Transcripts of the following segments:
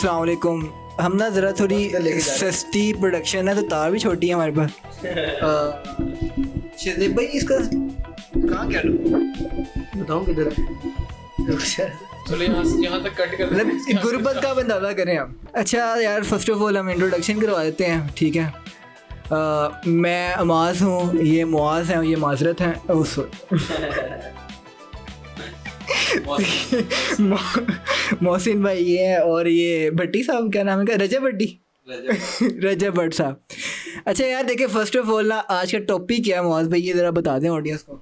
अस्सलाम वालेकुम। हम ना ज़रा थोड़ी सस्ती प्रोडक्शन है तो तार भी छोटी है हमारे पास। शहज़ेब भाई इसका कहाँ क्या बताऊँ किधर चलो यहाँ तक कट कर मतलब गुर्बत का अंदाज़ा करें हम। अच्छा यार फर्स्ट ऑफ ऑल हम इंट्रोडक्शन करवा देते हैं, ठीक है। मैं अमाज़ हूँ, ये मुआज़ हैं, ये माजरत हैं। मोहसिन भाई ये है और ये भट्टी साहब, क्या नाम है का, रजब भट्टी रजब भट्ट साहब। अच्छा यार देखिए फर्स्ट ऑफ ऑल ना आज का टॉपिक क्या है मुआज़ भाई, ये ज़रा बता दें ऑडियंस को।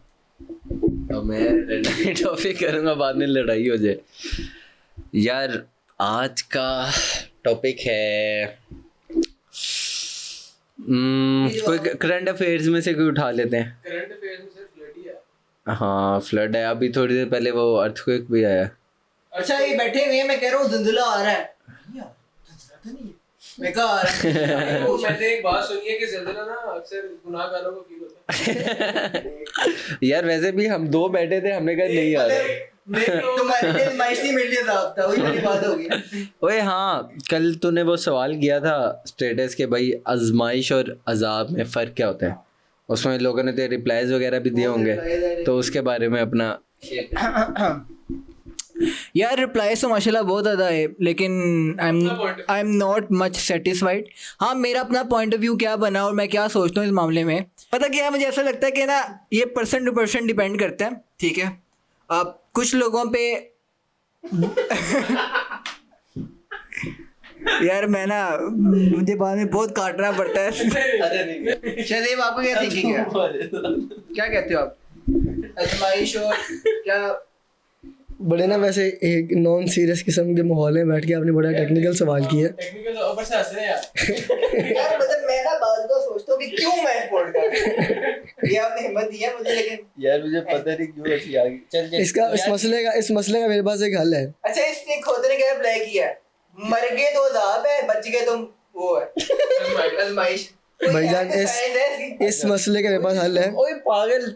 तो मैं टॉपिक करूँगा, बाद में लड़ाई हो जाए। यार आज का टॉपिक है कोई करंट अफेयर्स में से कोई उठा लेते हैं। करंट अफेयर्स में सिर्फ फ्लड ही है। हाँ फ्लड है, अभी थोड़ी देर पहले वो अर्थक्वेक भी आया। अच्छा ये बैठे हुए हैं, मैं कह रहा हूँ ज़लज़ला आ रहा है यार, ज़लज़ला तो नहीं है, मैं कहा आ रहा है। वो मैंने एक बात सुनी है कि ज़लज़ला ना अक्सर गुनाहगारों को फील होता है। यार वैसे भी हम दो बैठे थे, हमने कहा नहीं आ रहा। ओए हाँ, कल तूने वो सवाल किया था स्टेटस के, भाई आजमाइश और अजाब में फ़र्क क्या होता है। उसमें लोगों ने तेरे रिप्लाईज वगैरह भी दिए होंगे, तो उसके बारे में अपना यार रिप्लाई तो माशाल्लाह बहुत ज़्यादा है, लेकिन I am not much satisfied. हाँ मेरा अपना पॉइंट ऑफ व्यू क्या बना और मैं क्या सोचता हूँ इस मामले में, पता क्या है, मुझे ऐसा लगता है कि ना ये पर्सन टू पर्सन डिपेंड करता है, ठीक है। अब कुछ लोगों पे यार मैं ना मुझे बाद में बहुत काटना पड़ता है। शहज़ेब आपको क्या थिंकिंग है, क्या कहते हो आप आजमाइश और क्या? बड़े ना वैसे एक नॉन सीरियस किस्म के माहौल में बैठ के आपने बड़ा टेक्निकल सवाल किया। टेक्निकल ऊपर से हंस रहे हैं यार। यार मतलब मैं ना बात को सोचता हूँ कि क्यों मैं पॉडकास्ट ये आपने हिम्मत दी है मुझे, लेकिन यार मुझे पता नहीं क्यों ऐसी आ गई। चल इस मसले का मेरे पास एक हल है। अच्छा इसने खुद ने क्या रिप्लाई किया है, मर गए तो अज़ाब है, बच गए तो वो है आजमाइश। भाईजान इस मसले का मेरे पास हल है। ओए पागल,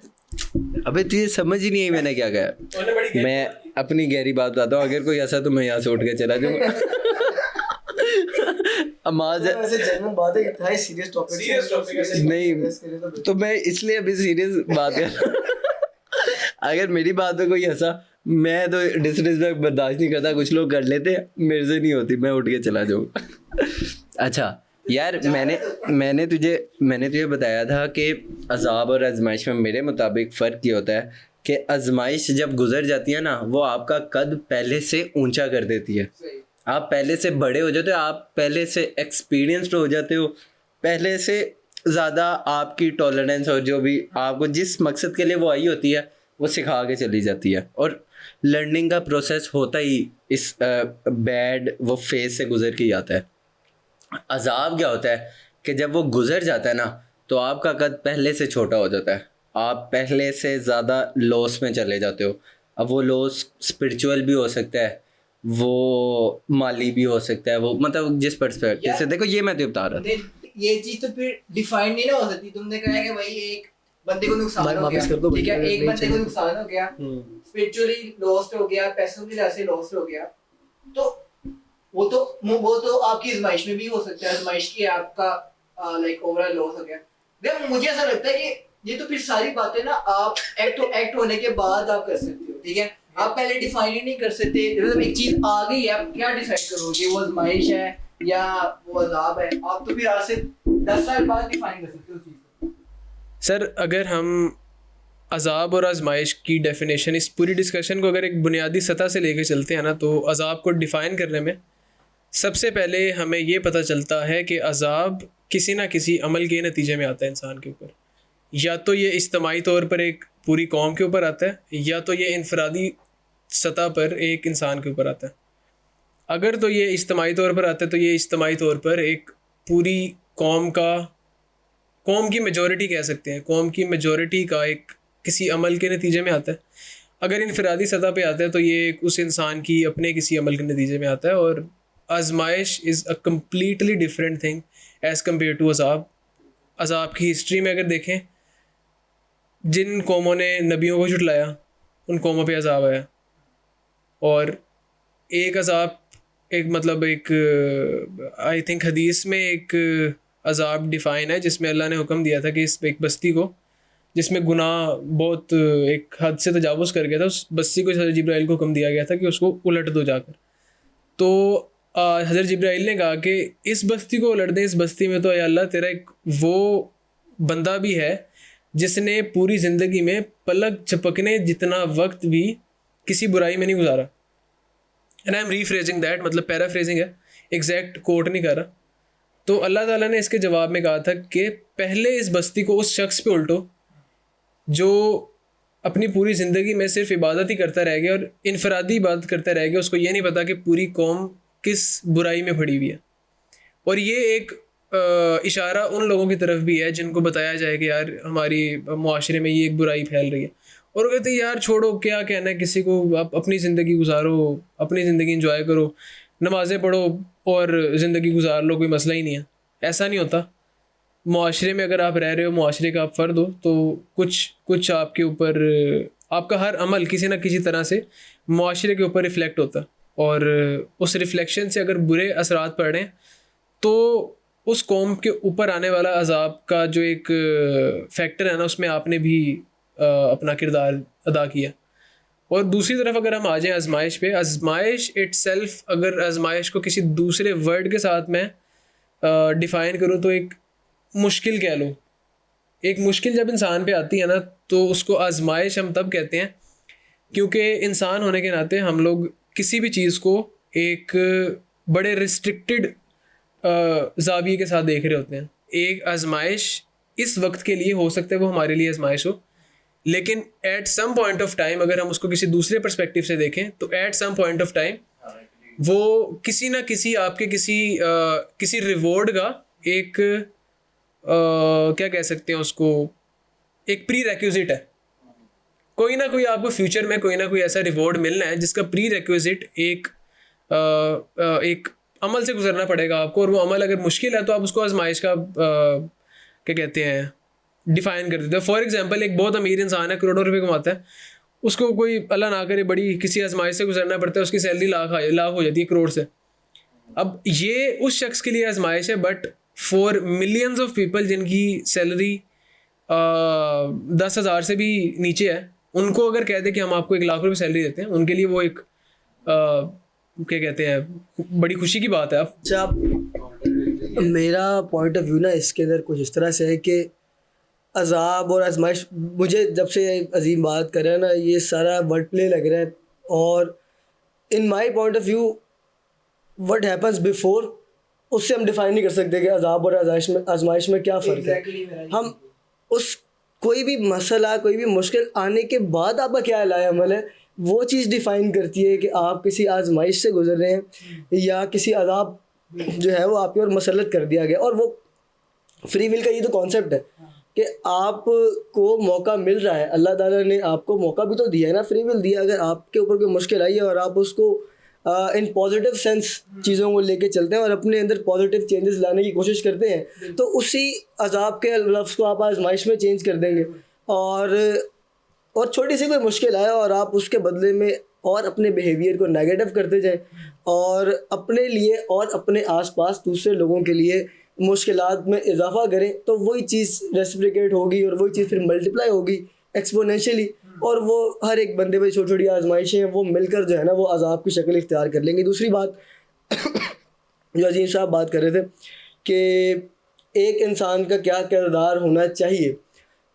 अबे तुझे समझ ही नहीं आई मैंने क्या कहा। मैं अपनी गहरी बात बताता हूँ, अगर कोई ऐसा तो मैं यहाँ से उठ के चला जाऊँगा। वैसे जेन्युइन बात है, इतना ही सीरियस टॉपिक नहीं तो मैं इसलिए अभी सीरियस बात कर। अगर मेरी बात में कोई ऐसा, मैं तो डिसरिस्पेक्ट बर्दाश्त नहीं करता, कुछ लोग कर लेते हैं, मेरे से नहीं होती, मैं उठ के चला जाऊँगा। अच्छा यार मैंने तुझे बताया था कि अजाब और आजमाइश में मेरे मुताबिक फ़र्क ये होता है कि आजमाइश जब गुजर जाती है ना, वो आपका कद पहले से ऊंचा कर देती है। आप पहले से बड़े हो जाते हो, आप पहले से एक्सपीरियंस्ड हो जाते हो, पहले से ज़्यादा आपकी टॉलरेंस और जो भी आपको जिस मकसद के लिए वो आई होती है वो सिखा के चली जाती है। और लर्निंग का प्रोसेस होता ही इस बैड वो फेज से गुजर के ही आता है। अजाब क्या होता है कि जब वो गुजर जाता है ना, तो आपका कद पहले से छोटा हो जाता है, आप पहले से ज़्यादा लॉस में चले जाते हो। अब वो लॉस स्पिरिचुअल भी हो सकता है, वो माली भी हो सकता है, वो मतलब जिस पर्सपेक्टिव से देखो, ये मैं तो बता रहा था। ये चीज़ तो फिर डिफाइन नहीं ना हो सकती। तुमने कहा कि भाई एक बंदे को नुकसान हो गया, ठीक है, एक बंदे को नुकसान हो गया, स्पिरिचुअली लॉस्ट हो गया, पैसों की वजह से लॉस्ट हो गया, तो वो तो आपकी आजमाइश में भी हो सकता है, आजमाइश की आपका लाइक ओवरऑल लॉस हो गया। देखो मुझे ऐसा लगता है कि ये तो फिर सारी बातें ना आप एक्ट होने के बाद आप कर सकते हो, ठीक है। आप पहले डिफाइन ही नहीं कर सकते, मतलब एक चीज आ गई है, आप क्या डिसाइड करोगे वो आजमाइश है या वो अजाब है? आप तो फिर आज से 10 साल बाद डिफाइन कर सकते हो उस चीज को। सर अगर हम अजाब और आजमाइश की डेफिनेशन, इस पूरी डिस्कशन को अगर एक बुनियादी सतह से लेकर चलते हैं ना, तो अजाब को डिफ़ाइन करने में सबसे पहले हमें ये पता चलता है कि अजाब किसी ना किसी अमल के नतीजे में आता है इंसान के ऊपर। या तो ये इज्तमाही तौर पर एक पूरी कौम के ऊपर आता है, या तो ये इनफरादी सतह पर एक इंसान के ऊपर आता है। अगर तो ये इज्तमाही तौर पर आता है तो ये इज्तमाही तौर पर एक पूरी कौम की मेजॉरिटी कह सकते हैं, कौम की मेजॉरिटी का एक किसी अमल के नतीजे में आता है। अगर इनफरादी सतह पे आता है तो ये एक उस इंसान की अपने किसी अमल के नतीजे में आता है। और आजमाइश is a completely different thing as compare to अजाब। अजाब की हिस्ट्री में अगर देखें, जिन कौमों ने नबियों को झुटलाया उन कौमों पे अजाब आया, और एक अजाब एक मतलब एक आई थिंक हदीस में एक अजाब डिफ़ाइन है जिसमें अल्लाह ने हुक्म दिया था कि इस एक बस्ती को जिसमें गुनाह बहुत एक हद से तजावुज़ कर गया था, उस बस्ती को हज़रत जिब्राइल को हुक्म दिया गया था कि उसको उलट दो जाकर। तो हज़रत जिब्राइल ने कहा कि इस बस्ती को उलट दें, इस बस्ती में तो या अल्लाह तेरा एक वो बंदा भी है जिसने पूरी ज़िंदगी में पलक झपकने जितना वक्त भी किसी बुराई में नहीं गुजारा। And I am rephrasing that, मतलब पैराफ्रेजिंग है, एग्जैक्ट कोट नहीं कर रहा। तो अल्लाह ताला ने इसके जवाब में कहा था कि पहले इस बस्ती को उस शख्स पे उल्टो जो अपनी पूरी ज़िंदगी में सिर्फ इबादत ही करता रह गया और इनफरादी इबादत करता रह गया, उसको ये नहीं पता कि पूरी कौम किस बुराई में पड़ी हुई है। और ये एक इशारा उन लोगों की तरफ भी है जिनको बताया जाए कि यार हमारी मुआशरे में ये एक बुराई फैल रही है, और वो कहते हैं यार छोड़ो, क्या कहना है किसी को, आप अपनी ज़िंदगी गुजारो, अपनी ज़िंदगी इंजॉय करो, नमाज़ें पढ़ो और ज़िंदगी गुजार लो, कोई मसला ही नहीं है। ऐसा नहीं होता। मुआशरे में अगर आप रह रहे हो, मुआशरे का आप फ़र्द हो, तो कुछ आपके ऊपर आपका हर अमल किसी ना किसी तरह से मुआशरे के ऊपर रिफ़्लेक्ट होता है, और उस रिफ़्लेक्शन से अगर बुरे असरात पड़ रहे हैं तो उस कौम के ऊपर आने वाला अजाब का जो एक फैक्टर है ना, उसमें आपने भी अपना किरदार अदा किया। और दूसरी तरफ अगर हम आ जाएँ आजमाइश पे, आजमाइश इट्सेल्फ, अगर आजमाइश को किसी दूसरे वर्ड के साथ मैं डिफ़ाइन करूँ तो एक मुश्किल कह लो। एक मुश्किल जब इंसान पे आती है ना तो उसको आजमाइश हम तब कहते हैं क्योंकि इंसान होने के नाते हम लोग किसी भी चीज़ को एक बड़े रिस्ट्रिक्टेड ज़ाविये के साथ देख रहे होते हैं। एक आजमाइश इस वक्त के लिए हो सकता है वो हमारे लिए आजमाइश हो, लेकिन at some point of time अगर हम उसको किसी दूसरे पर्सपेक्टिव से देखें तो at some point of time वो किसी ना किसी आपके किसी रिवॉर्ड का एक क्या कह सकते हैं उसको, एक प्री रेक्विजिट है। कोई ना कोई आपको फ्यूचर में कोई ना कोई ऐसा रिवॉर्ड मिलना है जिसका प्री रेक्विजिट एक अमल से गुजरना पड़ेगा आपको, और वो अमल अगर मुश्किल है तो आप उसको आजमाइश का क्या कहते हैं डिफ़ाइन कर देते हैं। फॉर एग्जांपल एक बहुत अमीर इंसान है, करोड़ों रुपए कमाता है, उसको कोई अल्लाह ना करे बड़ी किसी आजमाइश से गुजरना पड़ता है, उसकी सैलरी लाख हो जाती है, करोड़ से। अब ये उस शख्स के लिए आजमाइश है, but for millions of people जिनकी सैलरी 10,000 से भी नीचे है, उनको अगर कह दे कि हम आपको 1 लाख रुपए सैलरी देते हैं, उनके लिए वो एक क्या कहते हैं बड़ी खुशी की बात है। अच्छा, मेरा पॉइंट ऑफ व्यू ना इसके अंदर कुछ इस तरह से है कि अजाब और आजमाइश, मुझे जब से अजीम बात कर रहे हैं ना, ये सारा वर्ड प्ले लग रहा है, और in my point of view what happens before, उससे हम डिफाइन नहीं कर सकते कि अजाब और आजमाइश में क्या फ़र्क है। हम उस कोई भी मसला, कोई भी मुश्किल आने के बाद आपका क्या लाया अमल है, वो चीज़ डिफ़ाइन करती है कि आप किसी आजमाइश से गुजर रहे हैं या किसी अजाब जो है वो आपकी ओर मसलत कर दिया गया। और वो फ्री विल का ये तो कॉन्सेप्ट है कि आपको मौका मिल रहा है, अल्लाह ताला ने आपको मौका भी तो दिया है ना, फ्री विल दिया। अगर आपके ऊपर कोई मुश्किल आई है और आप उसको इन पॉजिटिव सेंस चीज़ों को लेके चलते हैं और अपने अंदर पॉजिटिव चेंजेस लाने की कोशिश करते हैं, तो उसी अजाब के लफ्ज़ को आप आजमाइश में चेंज कर देंगे। और छोटी सी कोई मुश्किल आए और आप उसके बदले में और अपने बिहेवियर को नेगेटिव करते जाएं और अपने लिए और अपने आसपास दूसरे लोगों के लिए मुश्किलात में इजाफा करें, तो वही चीज़ रेसिप्रोकेट होगी और वही चीज़ फिर मल्टीप्लाई होगी एक्सपोनेंशियली, और वो हर एक बंदे पे छोटी छोटी आजमाइशें वो मिलकर जो है ना वो अजाब की शक्ल इख्तियार कर लेंगी। दूसरी बात जो अजीम साहब बात कर रहे थे कि एक इंसान का क्या किरदार होना चाहिए,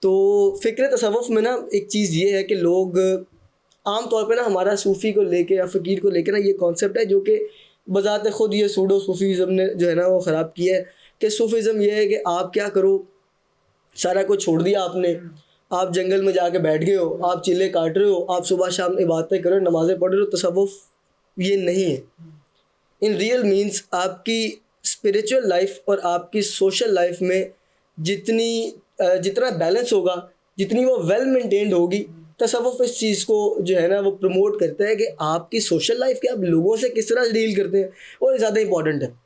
तो फ़िक्र तसव्वुफ़ में ना एक चीज़ ये है कि लोग आम तौर पे ना हमारा सूफ़ी को लेके या फ़कीर को लेके ना ये कॉन्सेप्ट है जो कि बज़ात ख़ुद ये सूडो सूफ़ीज़म ने जो है ना वो ख़राब किया है कि सूफ़ीज़म ये है कि आप क्या करो, सारा कुछ छोड़ दिया आपने, आप जंगल में जाके बैठ गए हो, आप चिल्ले काट रहे हो, आप सुबह शाम इबादतें करो, नमाज़ें पढ़ रहे हो। तसव्वुफ़ ये नहीं है। इन रियल मीन्स आपकी स्पिरिचुअल लाइफ और आपकी सोशल लाइफ में जितना बैलेंस होगा, जितनी वो वेल मेंटेन्ड होगी, तसव्वुफ़ इस चीज़ को जो है ना वो प्रमोट करता है कि आपकी सोशल लाइफ के आप लोगों से किस तरह डील करते हैं, और ज़्यादा इंपॉर्टेंट है।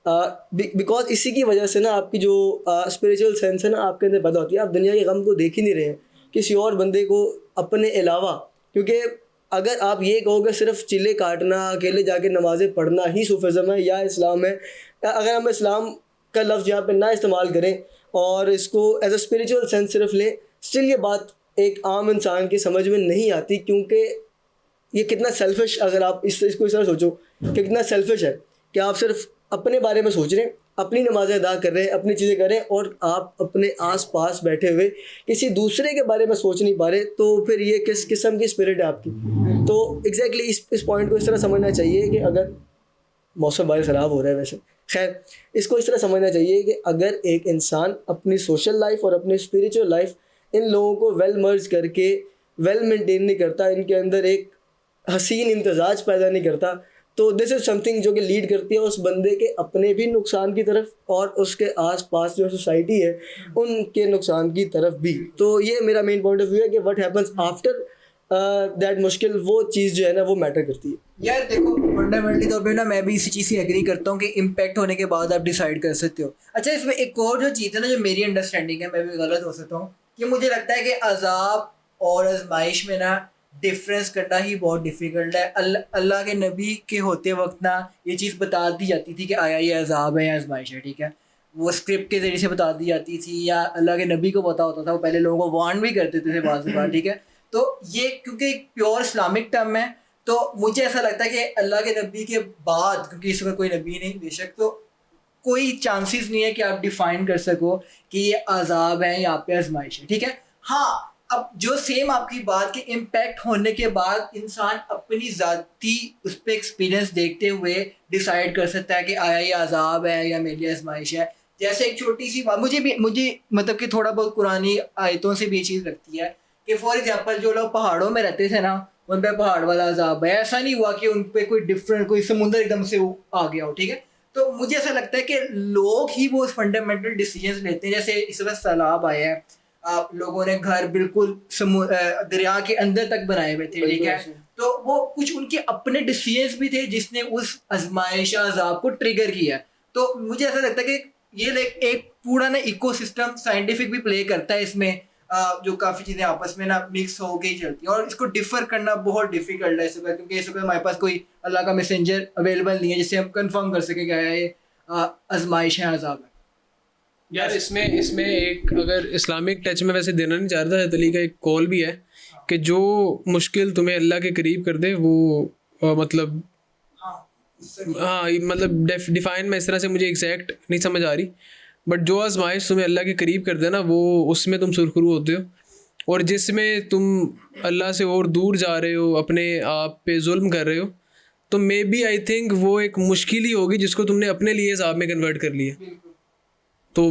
बिकॉज इसी की वजह से ना आपकी जो स्पिरिचुअल सेंस है ना आपके अंदर पैदा होती है। आप दुनिया के गम को देख ही नहीं रहे हैं किसी और बंदे को अपने अलावा, क्योंकि अगर आप ये कहोगे सिर्फ चिल्ले काटना, अकेले जाके नमाज़ें पढ़ना ही सूफिज़म है या इस्लाम है, अगर हम इस्लाम का लफ्ज़ यहाँ पे ना इस्तेमाल करें और इसको एज अ स्पिरिचुअल सेंस सिर्फ लें, स्टिल ये बात एक आम इंसान की समझ में नहीं आती, क्योंकि ये कितना सेल्फिश, अगर आप इसको इस तरह सोचो कि कितना सेल्फिश है कि आप सिर्फ अपने बारे में सोच रहे हैं, अपनी नमाज़ें अदा कर रहे हैं, अपनी चीज़ें कर रहे हैं और आप अपने आस-पास बैठे हुए किसी दूसरे के बारे में सोच नहीं पा रहे, तो फिर ये किस किस्म की स्पिरिट है आपकी। तो एग्जैक्टली इस पॉइंट को इस तरह समझना चाहिए कि अगर मौसम बारिश ख़राब हो रहा है, वैसे खैर इसको इस तरह समझना चाहिए कि अगर एक इंसान अपनी सोशल लाइफ और अपनी स्पिरिचुअल लाइफ इन लोगों को वेल मर्ज करके वेल मेंटेन नहीं करता, इनके अंदर एक हसीन इम्तजाज पैदा नहीं करता, तो दिस इज़ समथिंग जो कि लीड करती है उस बंदे के अपने भी नुकसान की तरफ और उसके आसपास जो सोसाइटी है उनके नुकसान की तरफ भी। तो ये मेरा मेन पॉइंट ऑफ व्यू है कि व्हाट हैपन्स आफ्टर दैट मुश्किल, वो चीज़ जो है ना वो मैटर करती है। यार देखो, फंडामेंटली तौर पे ना मैं भी इसी चीज़ से एग्री करता हूँ कि इम्पैक्ट होने के बाद आप डिसाइड कर सकते हो। अच्छा, इसमें एक और जो चीज़ है ना, जो मेरी अंडरस्टैंडिंग है, मैं भी गलत हो सकता हूँ, कि मुझे लगता है कि अजाब और आजमाइश में ना डिफरेंस करना ही बहुत डिफ़िकल्ट है। अल्लाह के नबी के होते वक्त ना ये चीज़ बता दी जाती थी कि आया ये अजाब है या आजमाइश है, ठीक है, वो स्क्रिप्ट के ज़रिए से बता दी जाती थी, या अल्लाह के नबी को पता होता था, वो पहले लोगों को वार्न भी करते थे बाज़ बार, ठीक है। तो ये क्योंकि एक प्योर इस्लामिक टर्म है, तो मुझे ऐसा लगता है कि अल्लाह के नबी के बाद, क्योंकि इस वक्त कोई नबी नहीं बेशक, तो कोई चांसेस नहीं है कि आप डिफ़ाइन कर सको कि ये अजाब है या पे आजमाइश है, ठीक है। हाँ, अब जो सेम आपकी बात के इम्पैक्ट होने के बाद इंसान अपनी ज़ाती उस पर एक्सपीरियंस देखते हुए डिसाइड कर सकता है कि आया ये अजाब है या मेरी आजमाइश है। जैसे एक छोटी सी बात मुझे मतलब कि थोड़ा बहुत पुरानी आयतों से भी ये चीज़ लगती है कि फॉर एग्जांपल जो लोग पहाड़ों में रहते थे ना, उन पे पहाड़ वाला अजाब है, ऐसा नहीं हुआ कि उन पे कोई डिफरेंट कोई समुंदर एकदम से आ गया हो, ठीक है। तो मुझे ऐसा लगता है कि लोग ही वो फंडामेंटल डिसीजंस लेते हैं। जैसे इस वक्त सैलाब आया है, आप लोगों ने घर बिल्कुल दरिया के अंदर तक बनाए हुए थे, ठीक है, तो वो कुछ उनके अपने डिसीजंस भी थे जिसने उस आजमाइश अजाब को ट्रिगर किया। तो मुझे ऐसा लगता है कि ये एक पूरा ना इकोसिस्टम साइंटिफिक भी प्ले करता है इसमें, जो काफ़ी चीज़ें आपस में ना मिक्स हो गई चलती हैं, और इसको डिफ़र करना बहुत डिफ़िकल्ट है इस वक्त, क्योंकि इस वक्त हमारे पास कोई अल्लाह का मैसेंजर अवेलेबल नहीं है जिससे हम कंफर्म कर सकें क्या है ये आजमाइश है, अजाब है। यार इसमें एक अगर इस्लामिक टच में वैसे देना नहीं चाह रहा था, तली का एक कॉल भी है कि जो मुश्किल तुम्हें अल्लाह के करीब कर दे वो मतलब मतलब डिफाइन में इस तरह से मुझे एग्जैक्ट नहीं समझ आ रही, बट जो आजमाइश तुम्हें अल्लाह के करीब कर दे ना, वो उसमें तुम सुरखरू होते हो, और जिसमें तुम अल्लाह से और दूर जा रहे हो, अपने आप पे जुल्म कर रहे हो, तो मे बी आई थिंक वो एक मुश्किल ही होगी जिसको तुमने अपने लिए अज़ाब में कन्वर्ट कर लिया। तो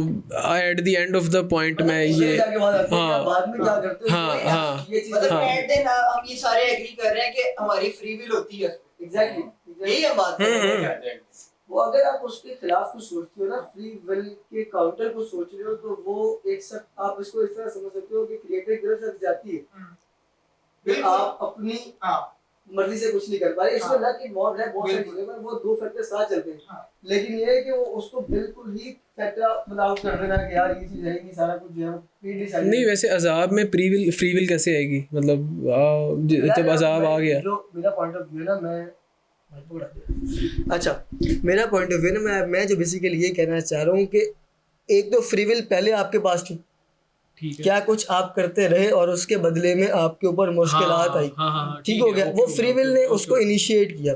at the end of the point में ये हम ये सारे एग्री कर रहे हैं कि हमारी फ्री विल होती है, एग्जैक्टली यही हम बात कर रहे हैं। वो अगर आप उसके खिलाफ कुछ सोचते हो ना, फ्री विल के काउंटर को सोच रहे हो, तो वो एक सब आप इसको इस तरह समझ सकते हो कि क्रिएटर की तरफ से जाती है, आप अपनी मर्जी से कुछ नहीं कर पा रहे, इसमें लक इन्वॉल्व है बहुत सारी चीजों में, वो दो फैक्टर साथ चलते हैं, लेकिन ये है कि वो उसको बिल्कुल ही फैक्टर मतलब कर देना कि यार ये चीज रहेगी, सारा कुछ जो है नहीं। वैसे अजाब में फ्री विल कैसे आएगी, मतलब जब अजाब आ गया। जो मेरा पॉइंट ऑफ व्यू ना, मेरा पॉइंट ऑफ व्यू ना, मैं जो बेसिकली ये कहना चाह रहा हूँ कि एक तो फ्री विल पहले आपके पास थी, क्या कुछ आप करते रहे और उसके बदले में आपके ऊपर मुश्किलात आई, ठीक हो गया, वो फ्री विल ने उसको इनिशिएट किया।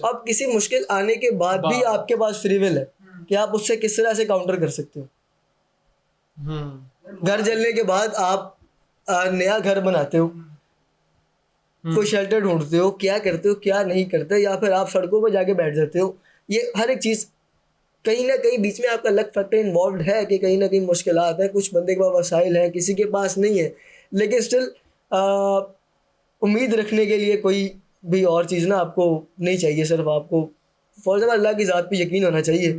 अब किसी मुश्किल आने के बाद भी आपके पास फ्री विल है कि आप उससे किस तरह से काउंटर कर सकते हो। घर जलने के बाद आप नया घर बनाते हो, कोई शेल्टर ढूंढते हो, क्या करते हो क्या नहीं करते, या फिर आप सड़कों पर जाके बैठ जाते हो। ये हर एक चीज़ कहीं ना कहीं बीच में आपका लक फैक्टर इन्वॉल्व है कि कहीं ना कहीं मुश्किलात हैं, कुछ बंदे के पास वसाइल हैं, किसी के पास नहीं है, लेकिन स्टिल उम्मीद रखने के लिए कोई भी और चीज़ ना आपको नहीं चाहिए। सिर्फ आपको फॉर एग्जाम्पल अल्लाह की ज़ात पे यकीन होना चाहिए।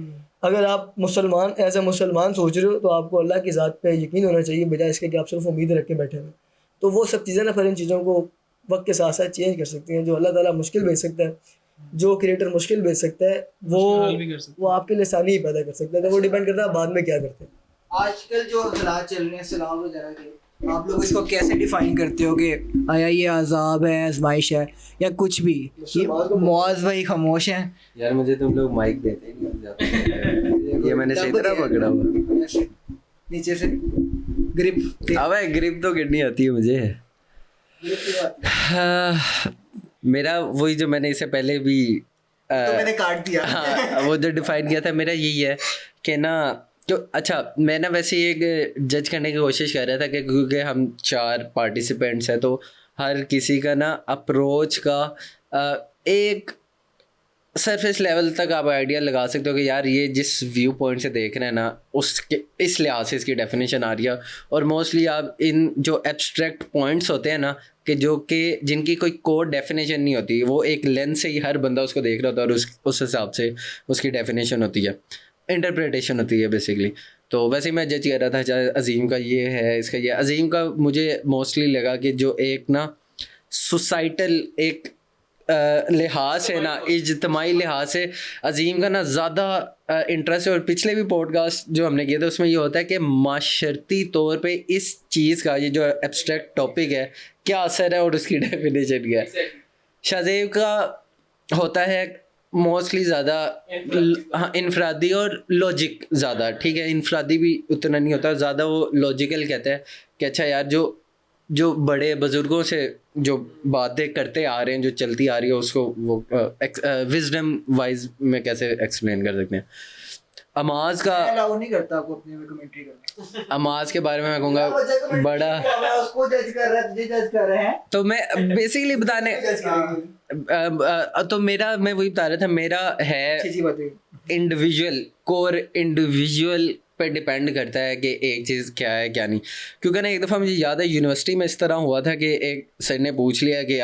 अगर आप मुसलमान एज ए मुसलमान सोच रहे हो तो आपको अल्लाह की ज़ात पे यकीन होना चाहिए, बजाय इसके कि आप सिर्फ उम्मीद रख के बैठे हुए। तो वो सब चीज़ें ना फिर इन चीज़ों को वक्त के साथ साथ चेंज कर सकती हैं। जो अल्लाह ताला मुश्किल भेज सकता है, जो क्रिएटर मुश्किल भेज सकता है, वो आपके लिए आसानी ही पैदा कर सकता है। तो वो डिपेंड करता है बाद में क्या करते हैं। आजकल जो हालात चल रहे हैं सलाम वगैरह के, आप लोग इसको कैसे डिफाइन करते हो कि आया ये अजाब है, आजमाइश है या कुछ भी? ये मौज भाई खामोश हैं यार, मुझे तुम लोग माइक देते नहीं जाते। ये मैंने सही तरह पकड़ा हुआ ऐसे नीचे से ग्रिप। अबे ग्रिप तो गिरनी आती है मुझे। मेरा वही जो मैंने इससे पहले भी तो मैंने काट दिया। हाँ, वो जो डिफाइन किया था मेरा यही है कि ना, तो अच्छा मैं ना वैसे एक जज करने की कोशिश कर रहा था कि क्योंकि हम 4 पार्टिसिपेंट्स हैं तो हर किसी का ना अप्रोच का एक सरफेस लेवल तक आप आइडिया लगा सकते हो कि यार ये जिस व्यू पॉइंट से देख रहे हैं ना उसके इस लिहाज से इसकी डेफिनेशन आ रही है। और मोस्टली आप इन जो एब्स्ट्रैक्ट पॉइंट्स होते हैं ना कि जिनकी कोई कोड डेफिनेशन नहीं होती, वो एक लेंस से ही हर बंदा उसको देख रहा होता है और उस हिसाब से उसकी डेफिनेशन होती है, इंटरप्रिटेशन होती है बेसिकली। तो वैसे ही मैं जज कर रहा था चाहे अजीम का ये है, इसका ये। अजीम का मुझे मोस्टली लगा कि जो एक ना सोसाइटल एक लिहाज है ना, इज्तमाही लिहाज से अजीम का ना ज़्यादा इंटरेस्ट है। और पिछले भी पॉडकास्ट जो हमने किए थे उसमें ये होता है कि माशरती तौर पे इस चीज़ का, ये जो एब्स्ट्रैक्ट टॉपिक है, क्या असर है और उसकी डेफिनेशन क्या है। शाहजेब का होता है मोस्टली ज़्यादा हाँ इनफरादी और लॉजिक ज़्यादा, ठीक है, इनफरादी भी उतना नहीं होता, ज़्यादा वो लॉजिकल कहते हैं कि अच्छा यार जो बड़े बुज़ुर्गों से जो बातें करते आ रहे हैं, जो चलती आ रही है, उसको वो विजडम वाइज में कैसे एक्सप्लेन कर सकते हैं। अमाज का अलाउ नहीं करता आपको अपने में कमेंट्री करना। अमाज के बारे में मैं कहूँगा बड़ा, मैं उसको जज कर रहा है, तुझे जज कर रहे हैं, तो मैं बेसिकली बताने तो मेरा मैं वही बता रहा था, मेरा है इंडिविजुअल कोर इंडिविजुअल पे डिपेंड करता है कि एक चीज़ क्या है क्या नहीं। क्योंकि ना एक दफ़ा मुझे याद है यूनिवर्सिटी में इस तरह हुआ था कि एक सर ने पूछ लिया कि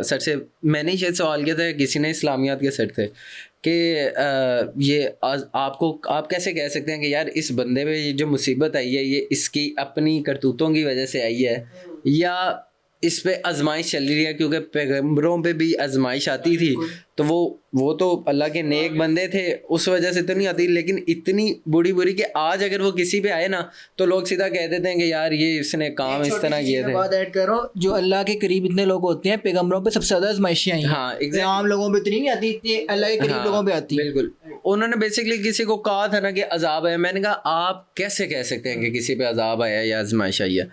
सर से मैंने शायद सवाल किया था, किसी ने इस्लामियात के सर थे कि ये आपको आप कैसे कह सकते हैं कि यार इस बंदे पे ये जो मुसीबत आई है ये इसकी अपनी करतूतों की वजह से आई है या इस पे आजमाइश चल रही है। क्योंकि पैगंबरों पे भी आजमाइश आती थी, तो वो तो अल्लाह के नेक बंदे थे, उस वजह से तो नहीं आती, लेकिन इतनी बुरी कि आज अगर वो किसी पे आए ना तो लोग सीधा कह देते हैं कि यार ये इसने काम इस तरह किए थे। बात ऐड करो, जो अल्लाह के करीब इतने लोग होते हैं, पैगंबरों पे सबसे ज़्यादा आजमाइशें आई हैं। हाँ exactly। आम लोगों पे इतनी नहीं आती, इतनी अल्लाह के करीब लोगों पे आती है। बिल्कुल, उन्होंने बेसिकली किसी को कहा था ना कि अजाब है, मैंने कहा आप कैसे कह सकते हैं कि किसी पे अजाब आया या आजमाइश आई है।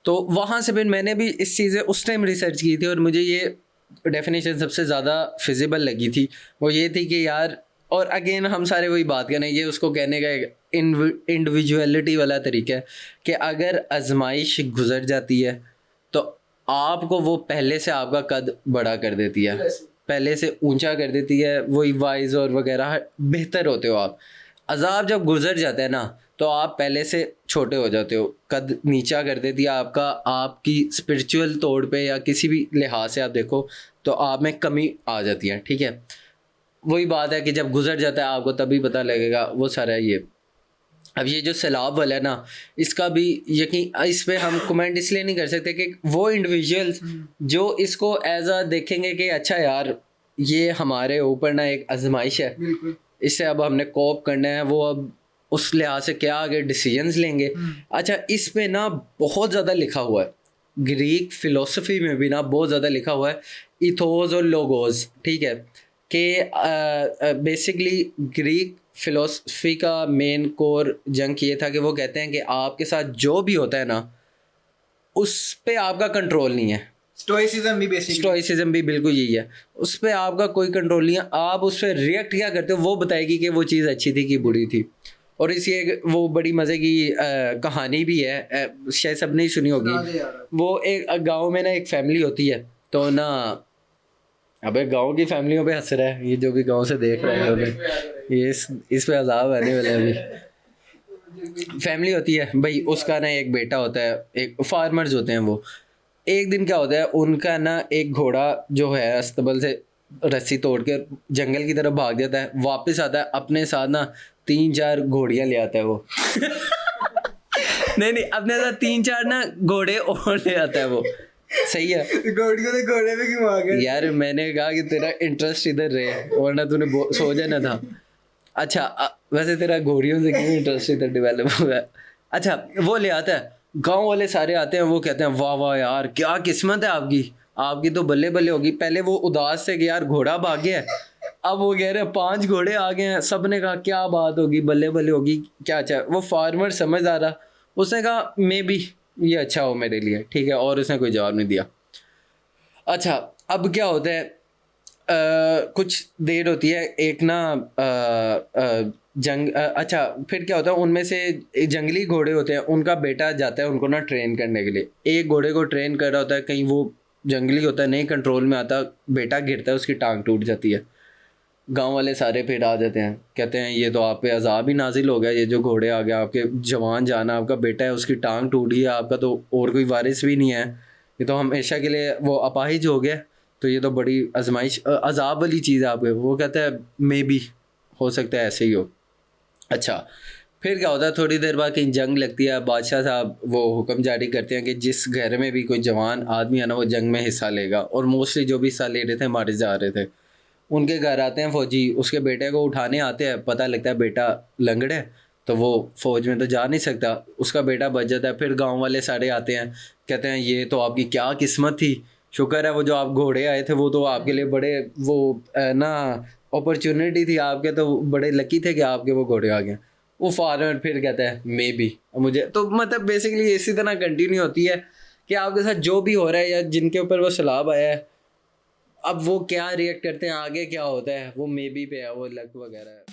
तो वहाँ से फिर मैंने भी इस चीज़ें उस टाइम रिसर्च की थी और मुझे ये डेफिनेशन सबसे ज़्यादा फिजिबल लगी थी। वो ये थी कि यार, और अगेन हम सारे वही बात करें, ये उसको कहने का एक इंडिविजुअलिटी वाला तरीका है कि अगर आजमाइश गुजर जाती है तो आपको वो पहले से आपका कद बड़ा कर देती है, पहले से ऊंचा कर देती है, वही वाइज और वगैरह बेहतर होते हो आप। अजाब जब गुजर जाता है ना तो आप पहले से छोटे हो जाते हो, कद नीचा कर देती है आपका। आपकी स्पिरिचुअल तौर पे या किसी भी लिहाज से आप देखो तो आप में कमी आ जाती है, ठीक है। वही बात है कि जब गुजर जाता है आपको तभी पता लगेगा वो सारा ये। अब ये जो सैलाब वाला है ना, इसका भी यकीन, इस पर हम कमेंट इसलिए नहीं कर सकते कि वो इंडिविजुअल्स जो इसको एज अ देखेंगे कि अच्छा यार ये हमारे ऊपर ना एक आजमाइश है, इससे अब हमने कोप करना है, वो अब उस लिहाज से क्या आगे डिसीजंस लेंगे। अच्छा, इस पे ना बहुत ज़्यादा लिखा हुआ है, ग्रीक फ़िलोसफी में भी ना बहुत ज़्यादा लिखा हुआ है, इथोस और लोगोस, ठीक है, कि बेसिकली ग्रीक फ़िलोसफी का मेन कोर जंक ये था कि वो कहते हैं कि आपके साथ जो भी होता है ना उस पे आपका कंट्रोल नहीं है। स्टोइसिज्म भी बिल्कुल यही है, उस पर आपका कोई कंट्रोल नहीं है, आप उस पर रिएक्ट क्या करते हो वो बताएगी कि वो चीज़ अच्छी थी कि बुरी थी। और इसी एक वो बड़ी मज़े की कहानी भी है, शायद सबने ही सुनी होगी। वो एक गांव में ना एक फैमिली होती है, तो ना अबे गांव की फैमिलियों पे हंस रहा है ये जो भी गांव से देख रहे हैं, ये इस पे अजाब आने वाला है अभी। फैमिली होती है भाई, उसका ना एक बेटा होता है, एक फार्मर्स होते हैं वो। एक दिन क्या होता है, उनका ना एक घोड़ा जो है अस्तबल से रस्सी तोड़ के जंगल की तरफ भाग जाता है, वापस आता है, अपने साथ ना 3-4 घोड़ियाँ ले आता है वो नहीं अपने साथ 3-4 ना घोड़े और ले आता है वो, सही है। घोड़ियों से घोड़े में क्यों आ गए यार? मैंने कहा कि तेरा इंटरेस्ट इधर रहे, वरना तूने सो जाना था। अच्छा वैसे तेरा घोड़ियों से क्यों इंटरेस्ट इधर डेवलप हो गया? अच्छा वो ले आता है, गांव वाले सारे आते हैं, वो कहते हैं वाह वाह यार क्या किस्मत है आपकी, आपकी तो बल्ले बल्ले होगी। पहले वो उदास से कि यार घोड़ा भाग गया, अब वो कह रहे हैं 5 घोड़े आ गए हैं। सब ने कहा क्या बात होगी, बल्ले बल्ले होगी क्या अच्छा। वो फार्मर समझ आ रहा, उसने कहा मे बी ये अच्छा हो मेरे लिए, ठीक है, और उसने कोई जवाब नहीं दिया। अच्छा अब क्या होता है, कुछ देर होती है, एक ना अच्छा फिर क्या होता है, उनमें से जंगली घोड़े होते हैं, उनका बेटा जाता है उनको ना ट्रेन करने के लिए। एक घोड़े को ट्रेन कर रहा होता है, कहीं वो जंगली होता है, नहीं कंट्रोल में आता, बेटा गिरता है, उसकी टांग टूट जाती है। गांव वाले सारे फिर आ जाते हैं, कहते हैं ये तो आप पे अजाब ही नाजिल हो गया, ये जो घोड़े आ गया, आपके जवान जाना, आपका बेटा है उसकी टांग टूट गई, आपका तो और कोई वारिस भी नहीं है, ये तो हमेशा के लिए वो अपाहिज हो गया, तो ये तो बड़ी आजमाइश अजाब वाली चीज़ है आपके। वो कहता है मे बी हो सकता है ऐसे ही हो। अच्छा फिर क्या होता है, थोड़ी देर बाद कहीं जंग लगती है, बादशाह साहब वो हुक्म जारी करते हैं कि जिस घर में भी कोई जवान आदमी है ना वो जंग में हिस्सा लेगा, और मोस्टली जो भी हिस्सा ले रहे थे मारे जा रहे थे। उनके घर आते हैं फौजी, उसके बेटे को उठाने आते हैं, पता लगता है बेटा लंगड़ है, तो वो फ़ौज में तो जा नहीं सकता, उसका बेटा बच जाता है। फिर गांव वाले सारे आते हैं, कहते हैं ये तो आपकी क्या किस्मत थी, शुक्र है वो जो आप घोड़े आए थे वो तो आपके लिए बड़े वो ना अपॉर्चुनिटी थी आपके, तो बड़े लकी थे कि आपके वो घोड़े आ गए। वो फार्मर फिर कहता है मे बी मुझे तो मतलब बेसिकली इसी तरह कंटिन्यू होती है कि आपके साथ जो भी हो रहा है या जिनके ऊपर वो सैलाब आया है, अब वो क्या रिएक्ट करते हैं, आगे क्या होता है, वो मे बी पे है, वो लक वगैरह है।